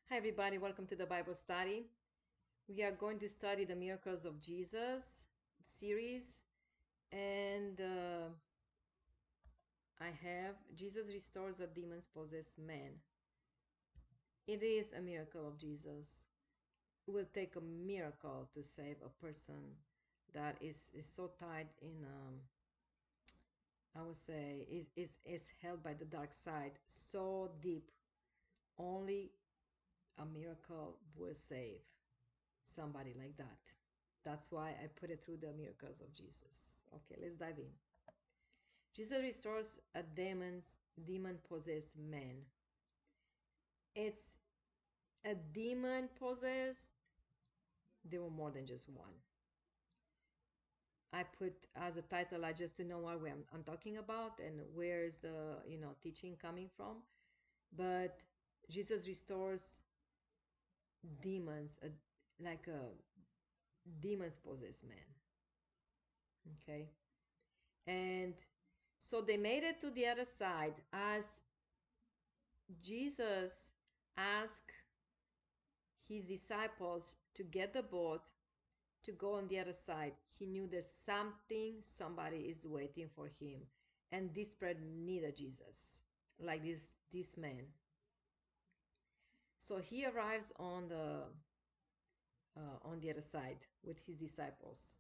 Hi, everybody. Welcome to the Bible study. We are going to study the miracles of Jesus series, and I have Jesus restores a demons possessed man. It is a miracle of Jesus. It will take a miracle to save a person that is so tied in, I would say, is held by the dark side so deep. Only a miracle will save somebody like that. That's why I put it through the miracles of Jesus. Okay, let's dive in. Jesus restores a demon possessed man. It's a demon possessed. There were more than just one. I put as a title, I just to know what I'm talking about and where's the teaching coming from. But Jesus restores demons, like a demons possessed man. Okay, and so they made it to the other side as Jesus asked his disciples to get the boat to go on the other side. He knew there's somebody is waiting for him, and this spread needed Jesus, like this man. So he arrives on the other side with his disciples.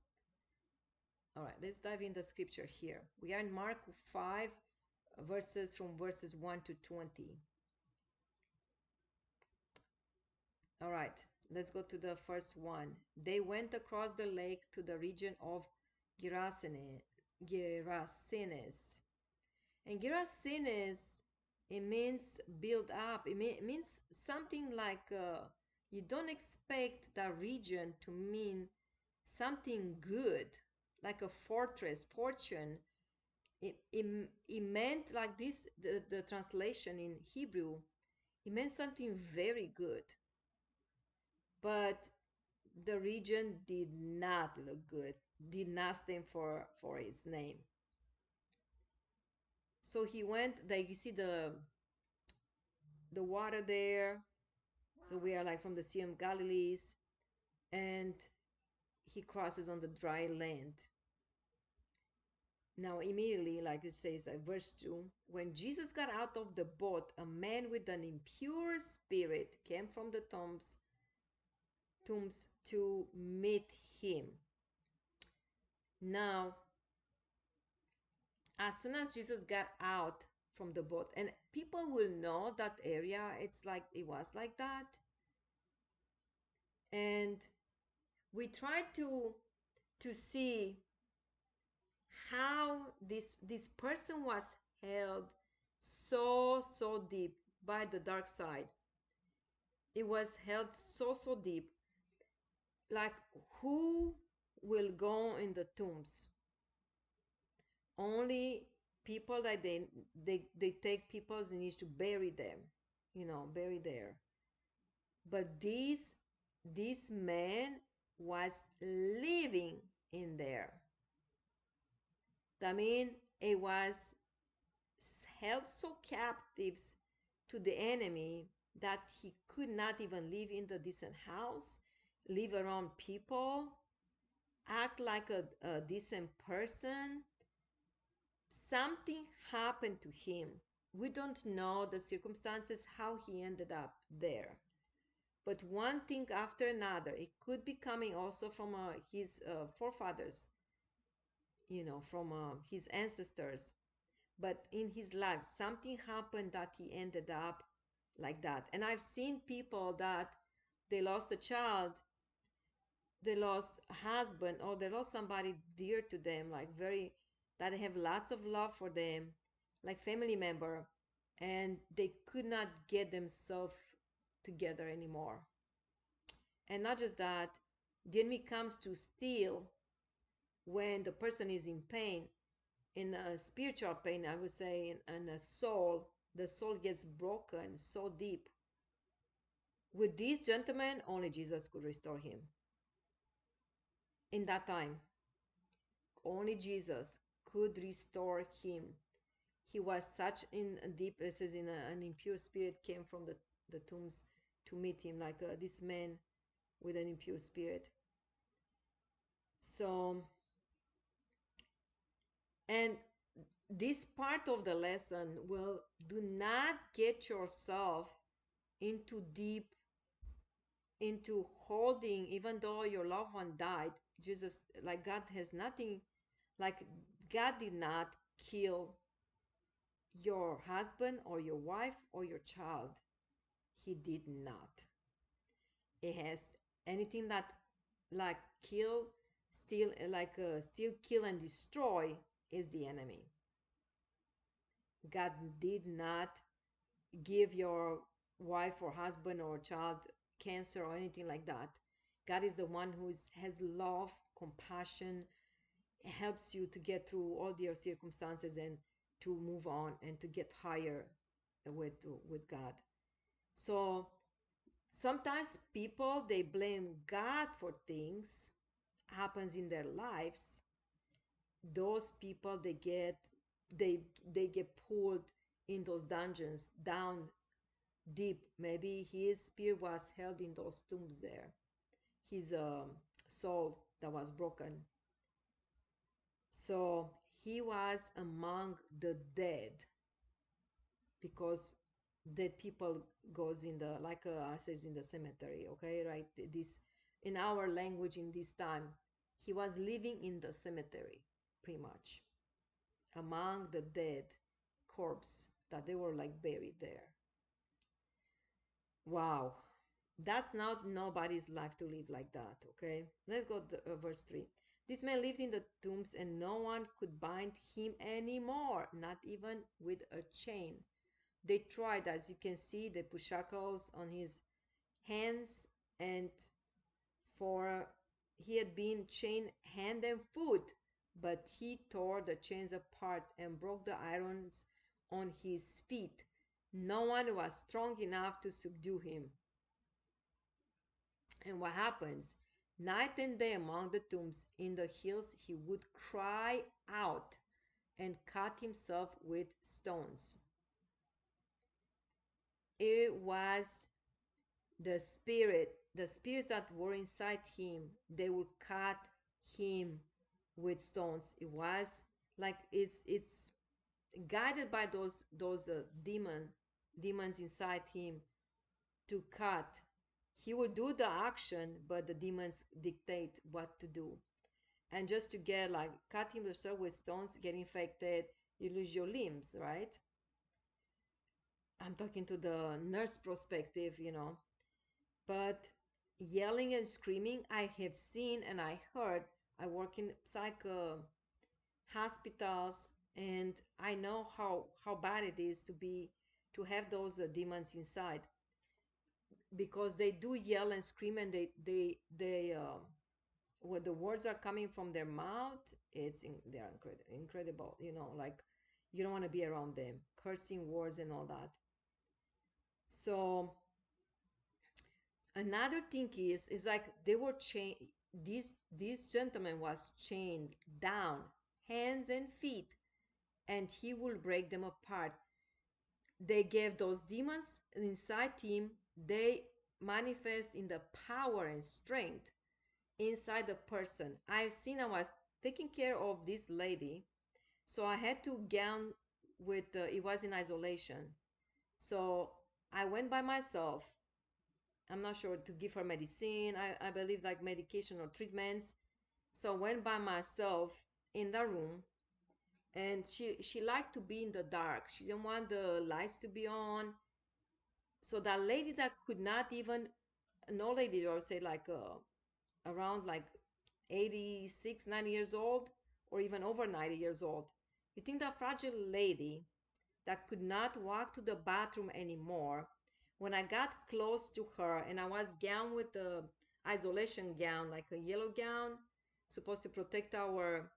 All right, let's dive in the scripture here. We are in Mark 5, verses 1 to 20. All right, let's go to the first one. They went across the lake to the region of Gerasenes. Gerasenes. And Gerasenes, it means build up. It means something like you don't expect that region to mean something good, like a fortress, fortune. It meant like this, the translation in Hebrew, it meant something very good. But the region did not look good, did not stand for its name. So he went, like you see the water there. So we are like from the Sea of Galilees, and he crosses on the dry land. Now immediately, like it says, verse 2, when Jesus got out of the boat, a man with an impure spirit came from the tombs to meet him. Now as soon as Jesus got out from the boat, and people will know that area, it's like it was like that. And we tried to see how this person was held so deep by the dark side. It was held so deep. Like, who will go in the tombs? Only people that they take people's needs to bury them, bury there. But this man was living in there. I mean, it was held so captives to the enemy that he could not even live in the decent house, live around people, act like a decent person. Something happened to him. We don't know the circumstances, how he ended up there. But one thing after another, it could be coming also from his forefathers, from his ancestors. But in his life, something happened that he ended up like that. And I've seen people that they lost a child, they lost a husband, or they lost somebody dear to them, like very, that they have lots of love for them, like family member, and they could not get themselves together anymore. And not just that, the enemy comes to steal when the person is in pain, in a spiritual pain, I would say, in a soul. The soul gets broken so deep. With this gentleman, only Jesus could restore him. In that time, only Jesus could restore him. He was such in deep, it says, in an impure spirit came from the tombs to meet him, like this man with an impure spirit. So, and this part of the lesson will, do not get yourself into deep, into holding, even though your loved one died. Jesus, like God has nothing, like God did not kill your husband or your wife or your child. He did not. It has anything that like kill, steal, steal, kill, and destroy is the enemy. God did not give your wife or husband or child cancer or anything like that. God is the one who has love, compassion, helps you to get through all your circumstances and to move on and to get higher with God. So sometimes people, they blame God for things happens in their lives. Those people, they they get pulled in those dungeons down deep. Maybe his spirit was held in those tombs there, his soul that was broken. So he was among the dead, because dead people goes in the, like says in the cemetery, okay, right? This, in our language in this time, he was living in the cemetery, pretty much, among the dead corpse that they were like buried there. Wow, that's not nobody's life to live like that, okay? Let's go to verse 3. This man lived in the tombs, and no one could bind him anymore, not even with a chain. They tried, as you can see, they put shackles on his hands, and for he had been chained hand and foot, but he tore the chains apart and broke the irons on his feet. No one was strong enough to subdue him. And what happens? Night and day among the tombs in the hills, he would cry out and cut himself with stones. It was the spirits that were inside him, they would cut him with stones. It was like it's guided by those demons inside him to cut. He would do the action, but the demons dictate what to do. And just to get like cutting yourself with stones, get infected, you lose your limbs, right? I'm talking to the nurse perspective. But yelling and screaming, I have seen and I heard. I work in psych hospitals, and I know how bad it is to have those demons inside, because they do yell and scream, and they when the words are coming from their mouth, they're incredible. Like you don't want to be around them, cursing words and all that. So another thing is like they were chained. This gentleman was chained down, hands and feet, and he will break them apart. They gave those demons inside him, they manifest in the power and strength inside the person. I was taking care of this lady, so I had to gown with it was in isolation. So I went by myself. I'm not sure to give her medicine. I believe like medication or treatments. So I went by myself in the room, and she liked to be in the dark. She didn't want the lights to be on. So that lady that could not even, an old lady, or say like around like 86, 90 years old, or even over 90 years old. You think that fragile lady that could not walk to the bathroom anymore, when I got close to her and I was gowned with the isolation gown, like a yellow gown, supposed to protect our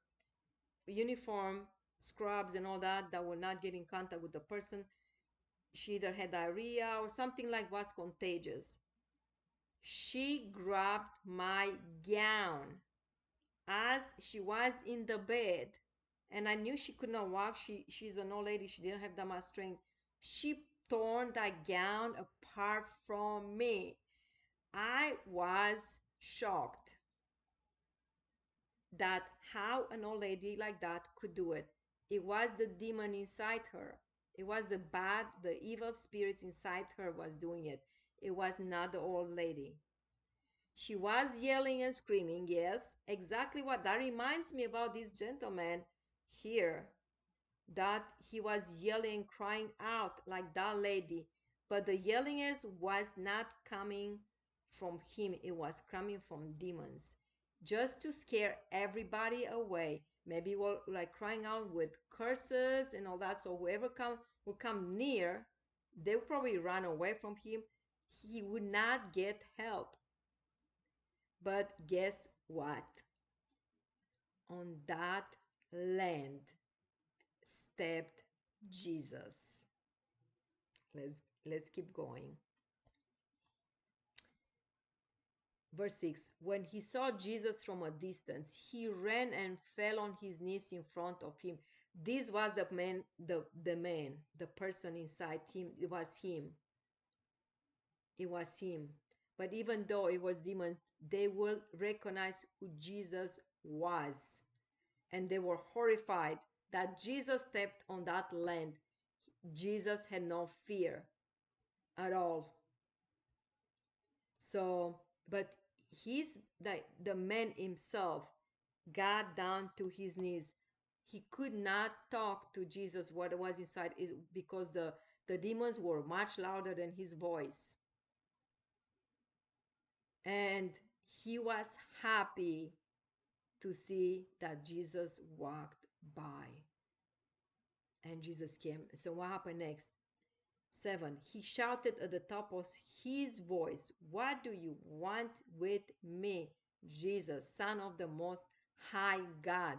uniform, scrubs, and all that, that will not get in contact with the person. She either had diarrhea or something like was contagious. She grabbed my gown as she was in the bed, and I knew she could not walk. She's an old lady. She didn't have that much strength. She torn that gown depart from me. I was shocked that how an old lady like that could do it. It was the demon inside her. It was the evil spirits inside her was doing it. It was not the old lady. She was yelling and screaming. Yes, exactly what that reminds me about this gentleman here, that he was yelling, crying out like that lady. But the yelling was not coming from him, it was coming from demons. Just to scare everybody away. Maybe like crying out with curses and all that. So whoever would come near, they would probably run away from him. He would not get help. But guess what? On that land stepped Jesus. Let's keep going. Verse 6. When he saw Jesus from a distance, he ran and fell on his knees in front of him. This was the person inside him. It was him. It was him. But even though it was demons, they will recognize who Jesus was. And they were horrified that Jesus stepped on that land. Jesus had no fear at all. So, but the man himself got down to his knees. He could not talk to Jesus what was inside is because the demons were much louder than his voice. And he was happy to see that Jesus walked by. And Jesus came. So what happened next? 7. He shouted at the top of his voice, "What do you want with me, Jesus, Son of the Most High God?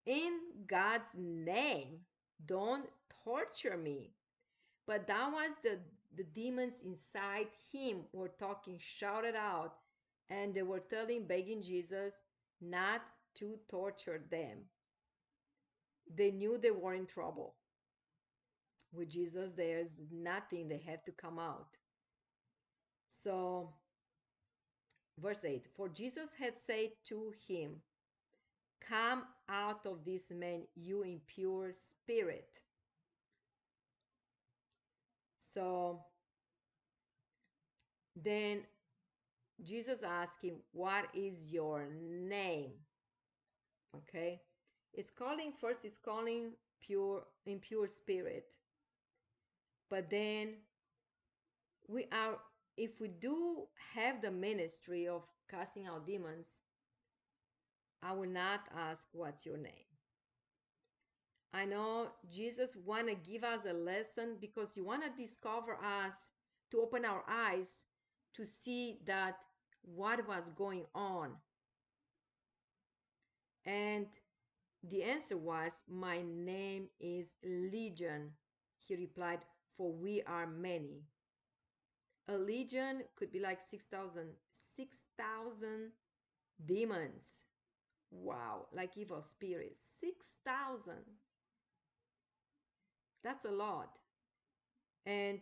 In God's name, don't torture me." But that was the demons inside him were talking, shouted out, and they were begging Jesus not to torture them. They knew they were in trouble. With Jesus, there's nothing, they have to come out. So, verse 8. For Jesus had said to him, "Come out of this man, you impure spirit." So then Jesus asked him, "What is your name?" Okay. It's calling impure spirit. But then we are, if we do have the ministry of casting out demons, I will not ask what's your name. I know Jesus want to give us a lesson because he want to discover us, to open our eyes to see that what was going on. And the answer was, "My name is Legion." He replied, "For we are many." A legion could be like 6,000. 6,000 demons. Wow, like evil spirits. 6,000. That's a lot. And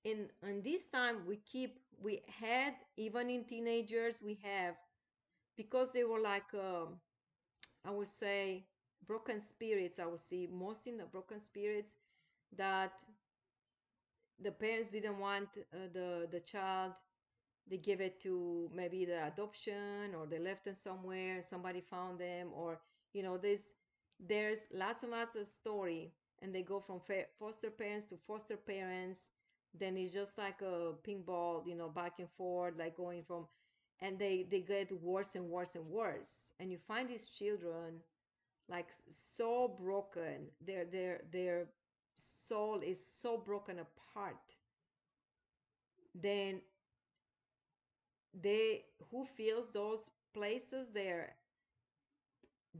in this time we had, even in teenagers, we have, because they were like I would say broken spirits. I would see most in the broken spirits that the parents didn't want the child. They give it to maybe the adoption, or they left them somewhere, somebody found them, or there's lots and lots of story, and they go from foster parents to foster parents. Then it's just like a ping ball, back and forth, like going from, and they get worse and worse and worse, and you find these children like so broken. Their soul is so broken apart. Then who feels those places? They're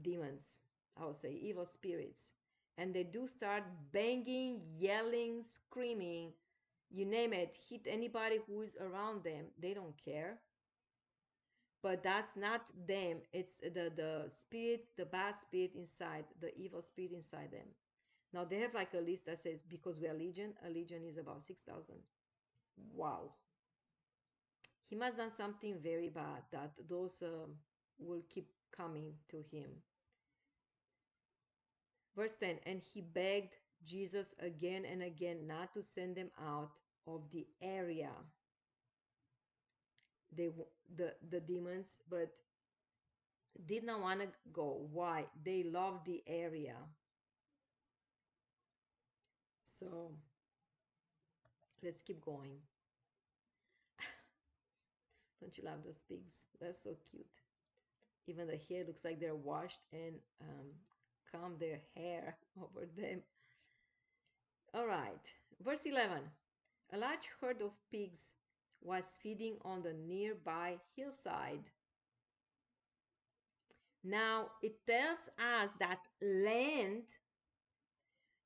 demons, I would say, evil spirits. And they do start banging, yelling, screaming, you name it, hit anybody who is around them. They don't care. But that's not them. It's the spirit, the bad spirit inside, the evil spirit inside them. Now they have like a list that says, because we are legion, a legion is about 6,000. Wow. He must done something very bad that those will keep coming to him. Verse 10, and he begged Jesus again and again not to send them out of the area. They the demons, but did not want to go. Why? They loved the area. So let's keep going. Don't you love those pigs? That's so cute. Even the hair looks like they're washed and comb their hair over them. All right, verse 11. A large herd of pigs was feeding on the nearby hillside. Now it tells us that land,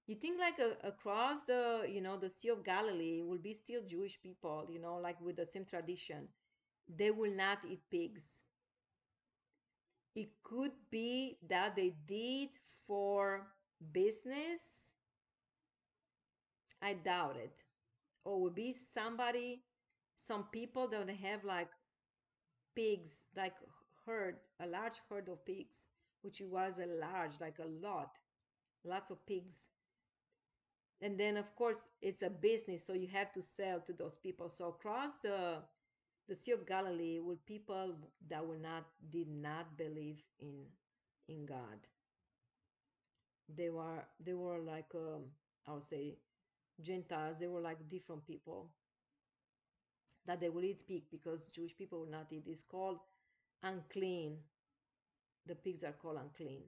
you think like across the, the Sea of Galilee will be still Jewish people, like with the same tradition. They will not eat pigs. It could be that they did for business. I doubt it. Or would be some people that have like pigs, like a large herd of pigs, which was a large, like a lots of pigs. And then of course it's a business, so you have to sell to those people. So across the Sea of Galilee with people that did not believe in God. They were like I would say Gentiles. They were like different people that they will eat pig because Jewish people will not eat. It's called unclean. The pigs are called unclean.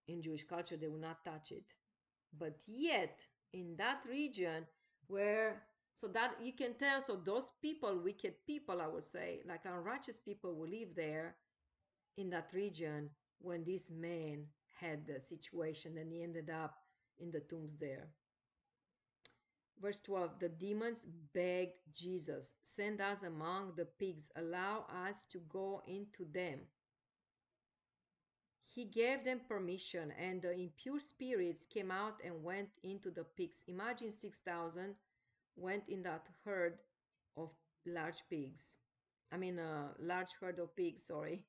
In Jewish culture, they will not touch it. But yet, in that region where, so that you can tell, so those people, wicked people, I would say, like unrighteous people will live there in that region when this man had the situation and he ended up in the tombs there. Verse 12, the demons begged Jesus, send us among the pigs, allow us to go into them. He gave them permission, and the impure spirits came out and went into the pigs. Imagine 6,000 went in that herd of large pigs. I mean, a large herd of pigs, sorry.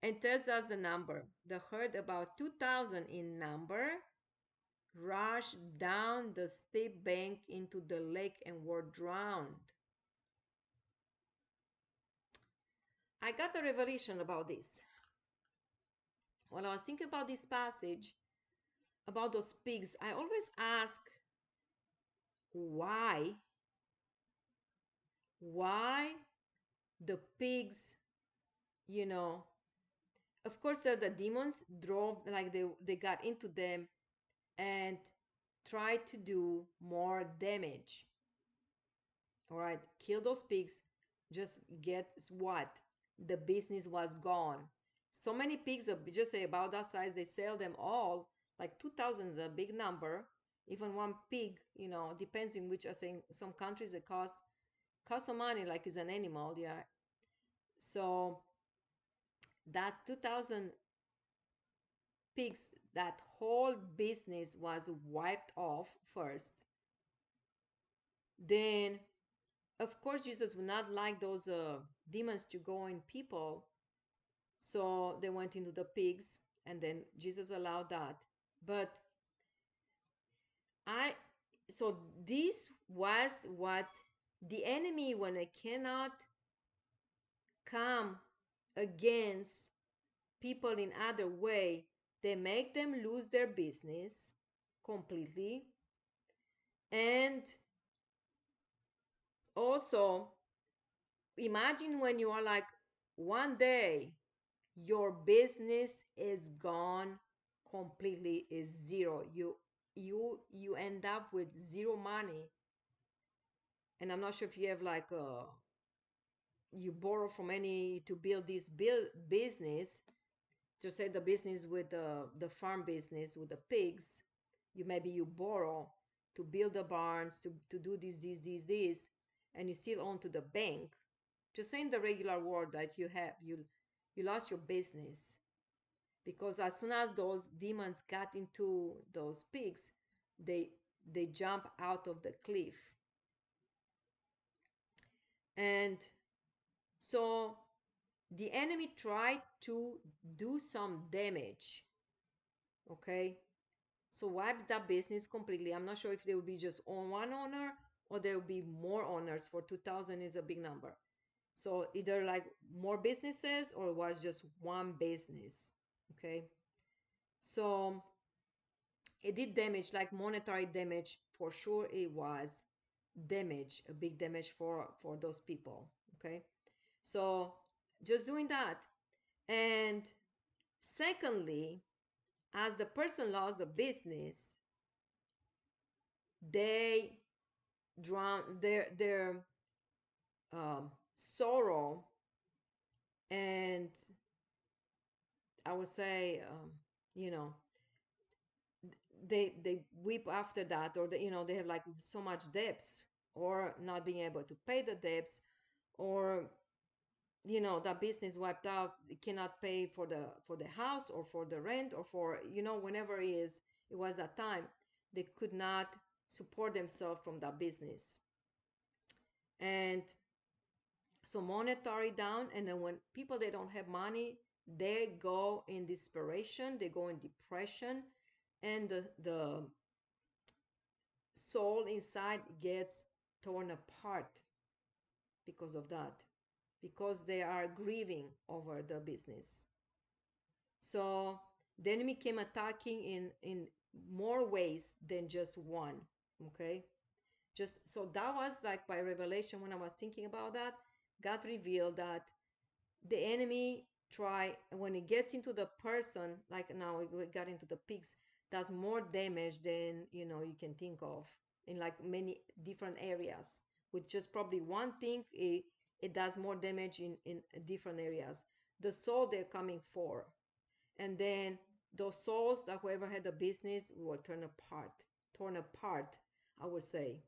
And tells us the number. The herd, about 2,000 in number, rushed down the steep bank into the lake and were drowned. I got a revelation about this. When I was thinking about this passage, about those pigs, I always ask why the pigs, you know, of course the demons drove, like they got into them and tried to do more damage. All right, kill those pigs, just get what? The business was gone. So many pigs, just say about that size, they sell them all. Like 2,000 is a big number. Even one pig, depends in which, I saying some countries it cost some money, like it's an animal, yeah. So that 2,000 pigs, that whole business was wiped off first. Then of course Jesus would not like those demons to go in people, so they went into the pigs, and then Jesus allowed that. But I so this was what the enemy, when it cannot come against people in other way, they make them lose their business completely. And also imagine when you are like, one day your business is gone completely, is zero. You end up with zero money. And I'm not sure if you have like you borrow from any to build this business, to say the business with the farm business with the pigs. You borrow to build the barns, to do this, and you still own to the bank. Just saying the regular world that you lost your business, because as soon as those demons got into those pigs, they they jump out of the cliff. And so the enemy tried to do some damage, okay? So wipe that business completely. I'm not sure if there will be just on one owner or there will be more owners. For 2000 is a big number. So either like more businesses or it was just one business, okay? So it did damage, like monetary damage for sure. It was damage, a big damage for those people, okay? So just doing that. And secondly, as the person lost the business, they drown their sorrow, and I would say, you know, they weep after that, or they have like so much debts, or not being able to pay the debts, or that business wiped out, cannot pay for the house or for the rent, or for whenever it was that time, they could not support themselves from that business. And so monetary down, and then when people, they don't have money, they go in desperation, they go in depression, and the soul inside gets torn apart because of that, because they are grieving over the business. So the enemy came attacking in more ways than just one, okay? Just so that was like by revelation. When I was thinking about that, God revealed that the enemy try, when it gets into the person, like now we got into the pigs, does more damage than you can think of, in like many different areas. With just probably one thing, it does more damage in different areas. The soul they're coming for, and then those souls that whoever had the business were torn apart, I would say.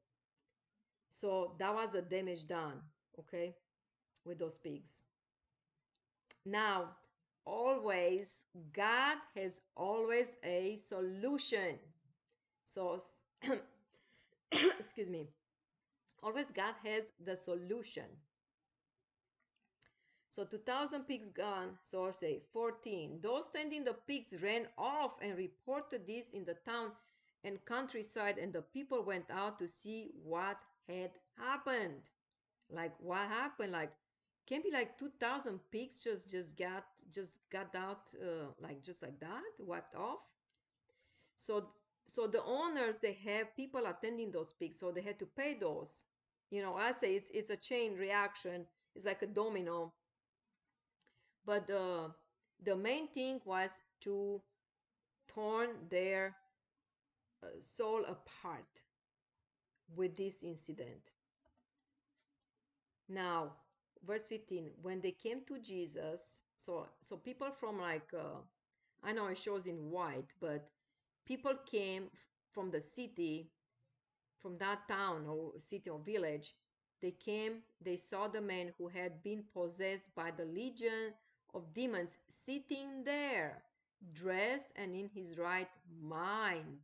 So that was the damage done, okay, with those pigs. Now, always, God has always a solution. So, excuse me, always God has the solution. So 2000 pigs gone, so I say 14. Those tending the pigs ran off and reported this in the town and countryside, and the people went out to see what had happened. Like what happened? Like can't be like 2000 pigs just got out like just like that, wiped off. So so the owners, they have people attending those pigs, so they had to pay those. I say it's a chain reaction. It's like a domino. But the main thing was to torn their soul apart with this incident. Now, verse 15, when they came to Jesus, so people from like I know it shows in white, but people came from the city, from that town or city or village. They came, they saw the man who had been possessed by the legion of demons sitting there, dressed and in his right mind,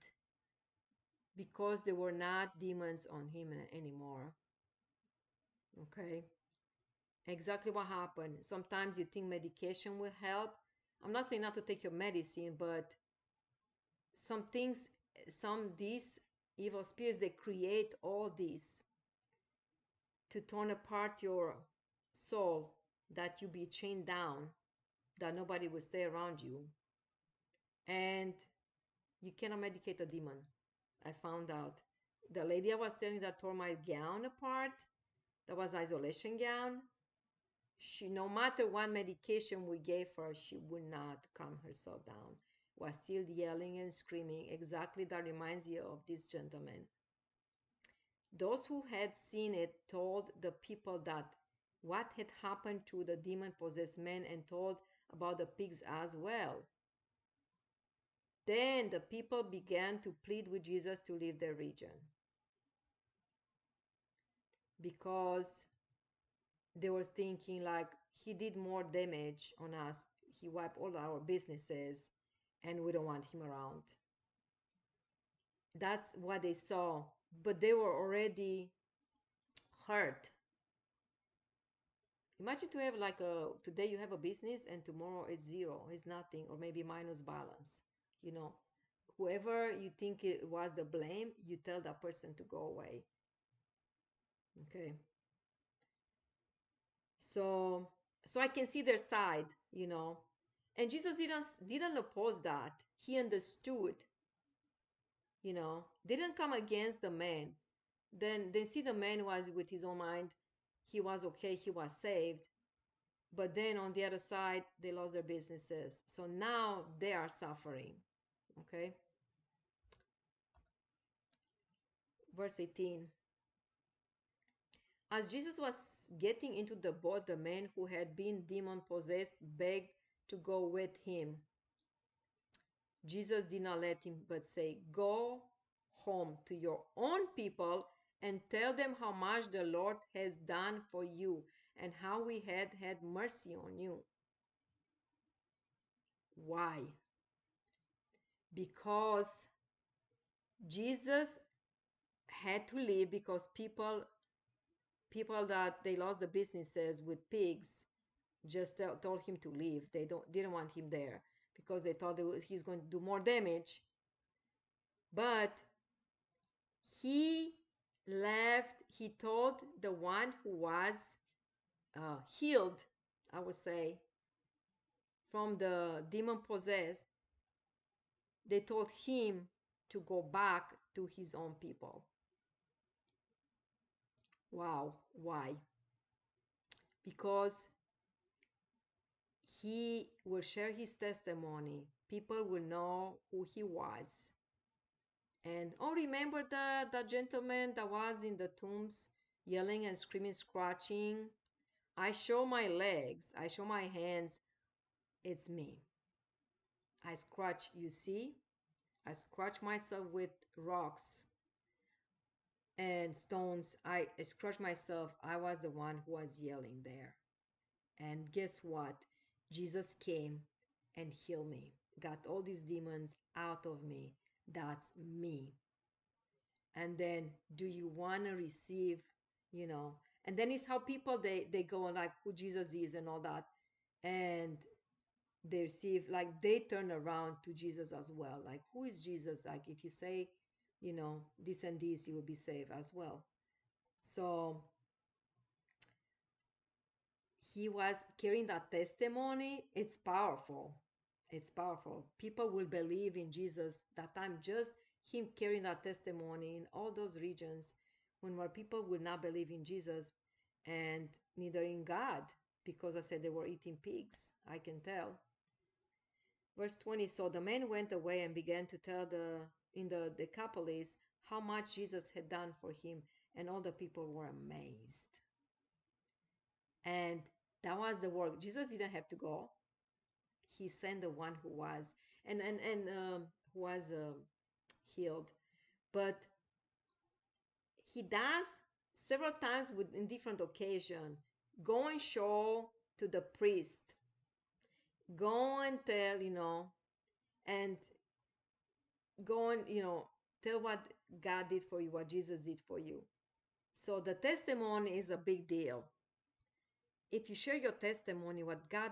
because there were not demons on him anymore. Okay? Exactly what happened. Sometimes you think medication will help. I'm not saying not to take your medicine, but some things, these evil spirits, they create all this to turn apart your soul, that you be chained down, that nobody will stay around you. And you cannot medicate a demon. I found out. The lady I was telling that tore my gown apart, that was isolation gown. She, no matter what medication we gave her, she would not calm herself down. Was still yelling and screaming. Exactly, that reminds you of this gentleman. Those who had seen it told the people that what had happened to the demon possessed man, and told about the pigs as well. Then the people began to plead with Jesus to leave their region, because they were thinking like, he did more damage on us, he wiped all our businesses, and we don't want him around. That's what they saw, but they were already hurt. Imagine to have like a today you have a business and tomorrow it's zero, it's nothing, or maybe minus balance. You know, whoever you think it was the blame, you tell that person to go away. Okay. So so I can see their side, you know. And Jesus didn't oppose that. He understood, you know. Didn't come against the man. Then see the man was with his own mind. He was okay, he was saved. But then on the other side, they lost their businesses. So now they are suffering. Okay. Verse 18. As Jesus was getting into the boat, the man who had been demon possessed begged to go with him. Jesus did not let him, but say, "Go home to your own people and tell them how much the Lord has done for you and how we had mercy on you." Why? Because Jesus had to leave because people that they lost the businesses with pigs just told him to leave. They didn't want him there because they thought he's going to do more damage. But he left. He told the one who was healed, I would say, from the demon possessed. They told him to go back to his own people. Wow, why? Because he will share his testimony. People will know who he was. And oh, remember the gentleman that was in the tombs yelling and screaming, scratching? I show my legs, I show my hands. It's me. I scratch, you see? I scratch myself with rocks and stones. I scratch myself. I was the one who was yelling there. And guess what? Jesus came and healed me, got all these demons out of me. That's me. And then, do you want to receive, you know? And then it's how people they go like who Jesus is and all that, and they receive like they turn around to Jesus as well. Like, who is Jesus? Like, if you say, you know, this and this, you will be saved as well. So he was carrying that testimony. It's powerful. It's powerful. People will believe in Jesus that time, just him carrying that testimony in all those regions when where people will not believe in Jesus and neither in God, because I said they were eating pigs. I can tell. Verse 20. So the man went away and began to tell the Decapolis how much Jesus had done for him, and all the people were amazed. And that was the work. Jesus didn't have to go. He sent the one who was and who was healed, but he does several times with in different occasion. Go and show to the priest. Go and tell, you know, and go and, you know, tell what God did for you, what Jesus did for you. So the testimony is a big deal. If you share your testimony, what God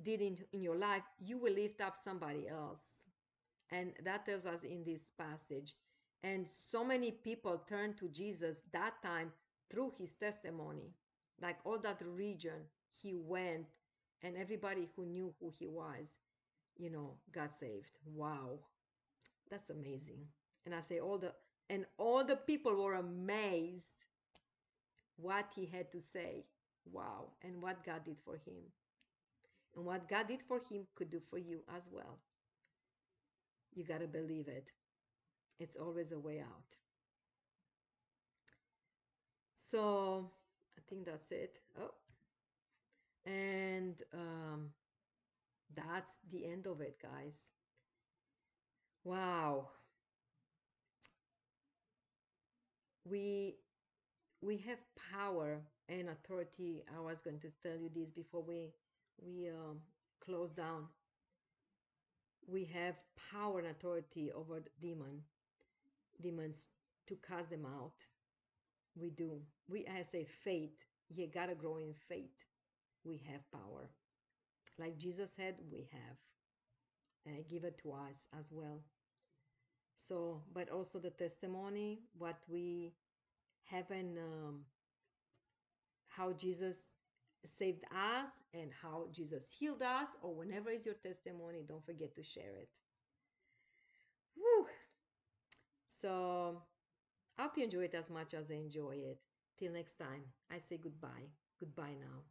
did in your life, you will lift up somebody else. And that tells us in this passage. And so many people turned to Jesus that time through his testimony. Like all that region, he went, and everybody who knew who he was, you know, got saved. Wow, that's amazing. And I say all the people were amazed what he had to say. Wow, and what God did for him. And what God did for him could do for you as well. You got to believe it. It's always a way out. So I think that's it. Oh, and that's the end of it, guys. Wow. We we have power and authority. I was going to tell you this before we close down. We have power and authority over the demon. demons to cast them out. We do. I say faith. You gotta grow in faith. We have power. Like Jesus said, we have. And I give it to us as well. So, but also the testimony, what we have in how Jesus saved us and how Jesus healed us, or whenever is your testimony, don't forget to share it. Woo! So, I hope you enjoy it as much as I enjoy it. Till next time, I say goodbye. Goodbye now.